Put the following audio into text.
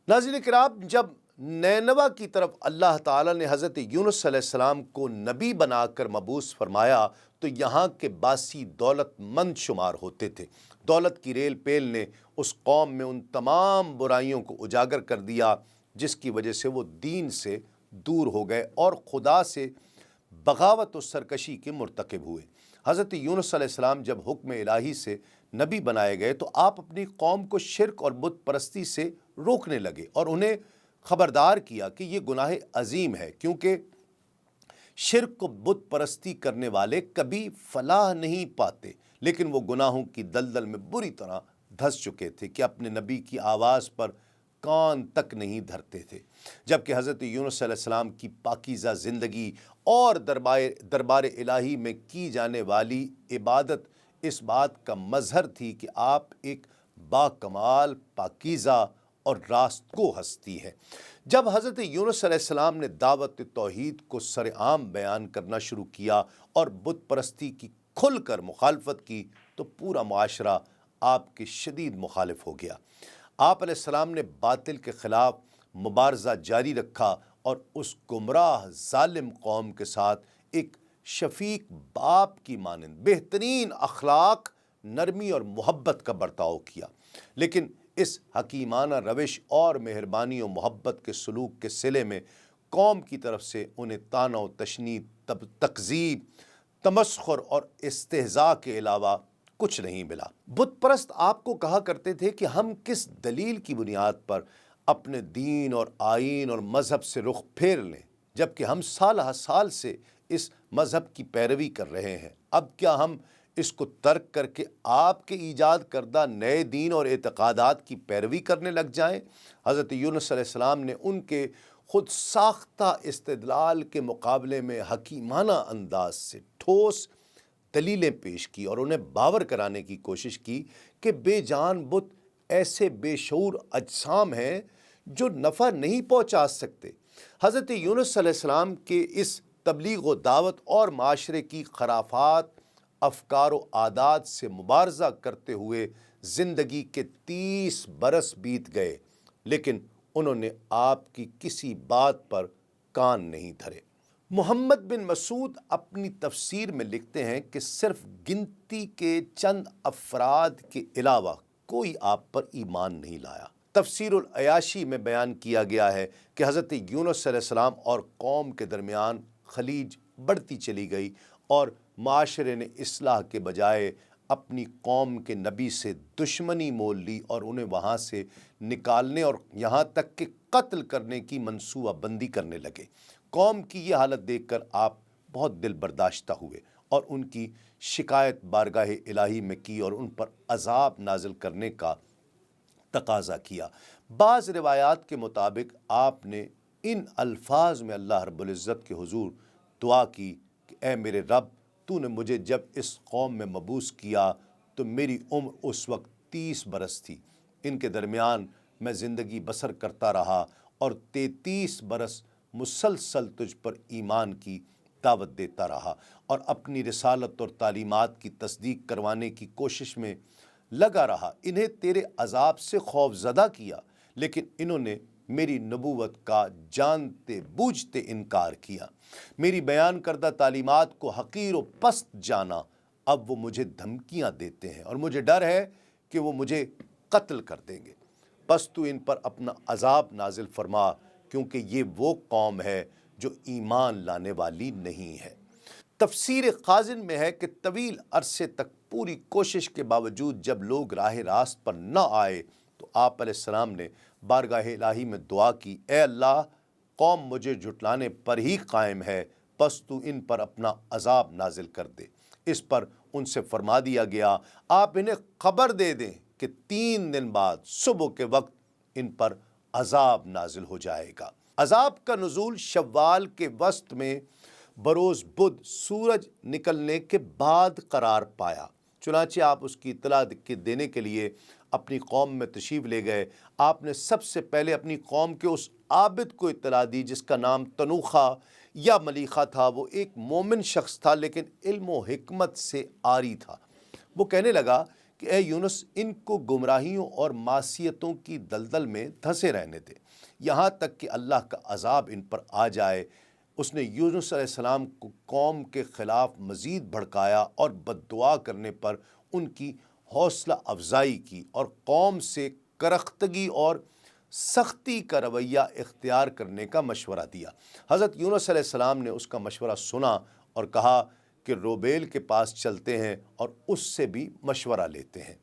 ناظرین کرام، جب نینوا کی طرف اللہ تعالیٰ نے حضرت یونس علیہ السلام کو نبی بنا کر مبعوث فرمایا تو یہاں کے باسی دولت مند شمار ہوتے تھے۔ دولت کی ریل پیل نے اس قوم میں ان تمام برائیوں کو اجاگر کر دیا جس کی وجہ سے وہ دین سے دور ہو گئے اور خدا سے بغاوت و سرکشی کے مرتکب ہوئے۔ حضرت یونس علیہ السلام جب حکم الہی سے نبی بنائے گئے تو آپ اپنی قوم کو شرک اور بت پرستی سے روکنے لگے اور انہیں خبردار کیا کہ یہ گناہ عظیم ہے، کیونکہ شرک و بت پرستی کرنے والے کبھی فلاح نہیں پاتے، لیکن وہ گناہوں کی دلدل میں بری طرح دھس چکے تھے کہ اپنے نبی کی آواز پر کان تک نہیں دھرتے تھے، جبکہ حضرت یونس علیہ السلام کی پاکیزہ زندگی اور دربار الہی میں کی جانے والی عبادت اس بات کا مظہر تھی کہ آپ ایک باکمال، پاکیزہ اور راست کو ہستی ہے۔ جب حضرت یونس علیہ السلام نے دعوت توحید کو سرعام بیان کرنا شروع کیا اور بت پرستی کی کھل کر مخالفت کی تو پورا معاشرہ آپ کے شدید مخالف ہو گیا۔ آپ علیہ السلام نے باطل کے خلاف مبارزہ جاری رکھا اور اس گمراہ ظالم قوم کے ساتھ ایک شفیق باپ کی مانند بہترین اخلاق، نرمی اور محبت کا برتاؤ کیا، لیکن اس حکیمانہ روش اور مہربانی و محبت کے سلوک کے صلے میں قوم کی طرف سے انہیں طعنہ و تشنیع، تکذیب، تمسخر اور استہزاء کے علاوہ کچھ نہیں ملا۔ بت پرست آپ کو کہا کرتے تھے کہ ہم کس دلیل کی بنیاد پر اپنے دین اور آئین اور مذہب سے رخ پھیر لیں، جبکہ ہم سالہ سال سے اس مذہب کی پیروی کر رہے ہیں؟ اب کیا ہم اس کو ترک کر کے آپ کے ایجاد کردہ نئے دین اور اعتقادات کی پیروی کرنے لگ جائیں؟ حضرت یونس علیہ السلام نے ان کے خود ساختہ استدلال کے مقابلے میں حکیمانہ انداز سے ٹھوس دلیلیں پیش کی اور انہیں باور کرانے کی کوشش کی کہ بے جان بت ایسے بے شعور اجسام ہیں جو نفع نہیں پہنچا سکتے۔ حضرت یونس علیہ السلام کے اس تبلیغ و دعوت اور معاشرے کی خرافات، افکار و عادات سے مبارزہ کرتے ہوئے زندگی کے 30 برس بیت گئے، لیکن انہوں نے آپ کی کسی بات پر کان نہیں دھرے۔ محمد بن مسعود اپنی تفسیر میں لکھتے ہیں کہ صرف گنتی کے چند افراد کے علاوہ کوئی آپ پر ایمان نہیں لایا۔ تفسیر العیاشی میں بیان کیا گیا ہے کہ حضرت یونس علیہ السلام اور قوم کے درمیان خلیج بڑھتی چلی گئی اور معاشرے نے اصلاح کے بجائے اپنی قوم کے نبی سے دشمنی مول لی اور انہیں وہاں سے نکالنے اور یہاں تک کہ قتل کرنے کی منصوبہ بندی کرنے لگے۔ قوم کی یہ حالت دیکھ کر آپ بہت دل برداشتہ ہوئے اور ان کی شکایت بارگاہ الہی میں کی اور ان پر عذاب نازل کرنے کا تقاضا کیا۔ بعض روایات کے مطابق آپ نے ان الفاظ میں اللہ رب العزت کے حضور دعا کی کہ اے میرے رب، تو نے مجھے جب اس قوم میں مبعوث کیا تو میری عمر اس وقت 30 برس تھی، ان کے درمیان میں زندگی بسر کرتا رہا اور 33 برس مسلسل تجھ پر ایمان کی دعوت دیتا رہا اور اپنی رسالت اور تعلیمات کی تصدیق کروانے کی کوشش میں لگا رہا۔ انہیں تیرے عذاب سے خوف زدہ کیا، لیکن انہوں نے میری نبوت کا جانتے بوجھتے انکار کیا، میری بیان کردہ تعلیمات کو حقیر و پست جانا۔ اب وہ مجھے دھمکیاں دیتے ہیں اور مجھے ڈر ہے کہ وہ مجھے قتل کر دیں گے، بس تو ان پر اپنا عذاب نازل فرما، کیونکہ یہ وہ قوم ہے جو ایمان لانے والی نہیں ہے۔ تفسیر خازن میں ہے کہ طویل عرصے تک پوری کوشش کے باوجود جب لوگ راہ راست پر نہ آئے تو آپ علیہ السلام نے بارگاہ الہی میں دعا کی، اے اللہ، قوم مجھے جھٹلانے پر ہی قائم ہے، بس تو ان پر اپنا عذاب نازل کر دے۔ اس پر ان سے فرما دیا گیا، آپ انہیں خبر دے دیں کہ 3 دن بعد صبح کے وقت ان پر عذاب نازل ہو جائے گا۔ عذاب کا نزول شوال کے وسط میں بروز بدھ سورج نکلنے کے بعد قرار پایا، چنانچہ آپ اس کی اطلاع دینے کے لیے اپنی قوم میں تشریف لے گئے۔ آپ نے سب سے پہلے اپنی قوم کے اس عابد کو اطلاع دی جس کا نام تنوخہ یا ملیخہ تھا۔ وہ ایک مومن شخص تھا لیکن علم و حکمت سے عاری تھا۔ وہ کہنے لگا کہ اے یونس ان کو گمراہیوں اور معصیتوں کی دلدل میں دھنسے رہنے دے یہاں تک کہ اللہ کا عذاب ان پر آ جائے۔ اس نے یونس علیہ السلام کو قوم کے خلاف مزید بھڑکایا اور بد دعا کرنے پر ان کی حوصلہ افزائی کی اور قوم سے کرختگی اور سختی کا رویہ اختیار کرنے کا مشورہ دیا۔ حضرت یونس علیہ السلام نے اس کا مشورہ سنا اور کہا کہ روبیل کے پاس چلتے ہیں اور اس سے بھی مشورہ لیتے ہیں۔